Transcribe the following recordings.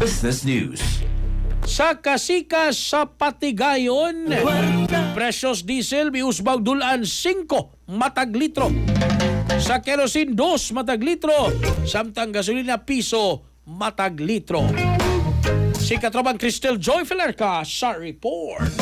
Business News. Sa kasikas sa Patigayon, presyos diesel miusbaw dulaan 5 matag litro. Sa kerosene 2 matag litro, samtang gasolina piso matag litro. Si Katrobang Cristel Joy Felerca sa report.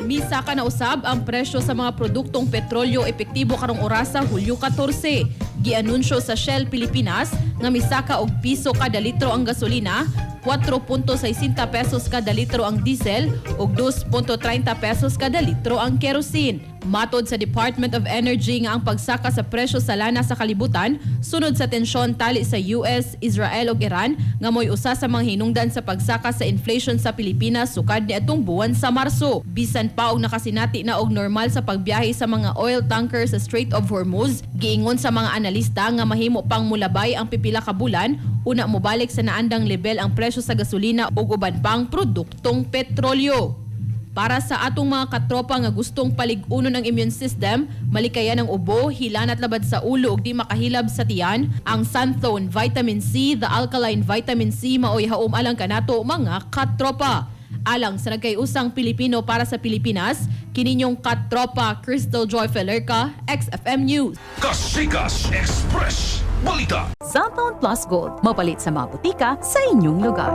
Misa ka na usab ang presyo sa mga produktong petrolyo epektibo karong orasa Hulyo 14. Gianunsyo sa Shell Pilipinas nga misaka og piso kada litro ang gasolina, 4.60 pesos kada litro ang diesel ug 2.30 pesos kada litro ang kerosene. Matod sa Department of Energy nga ang pagsaka sa presyo sa lana sa kalibutan sunod sa tensyon tali sa US, Israel ug Iran nga mo'y usa sa mga hinungdan sa pagsaka sa inflation sa Pilipinas sukad niadtong buwan sa Marso. Bisan pa og nakasinati na og normal sa pagbiyahe sa mga oil tanker sa Strait of Hormuz, giingon sa mga analista nga mahimo pang mulabay ang pipila ka bulan una mobalik sa naandang level ang presyo sa gasolina ug uban pang produktong petrolyo. Para sa atong mga katropa nga gustong palig-unon ang immune system, malikayan ang ubo, hilanat labad sa ulo ug di makahilab sa tiyan, ang Sunthone Vitamin C, the alkaline vitamin C maoy haom alang kanato mga katropa. Alang sa nagkayusang Pilipino para sa Pilipinas, kininyong katropa Cristel Joy Felerca, XFM News. Kasikas Express Balita. Sunthone Plus Gold, mapalit sa mga butika sa inyong lugar.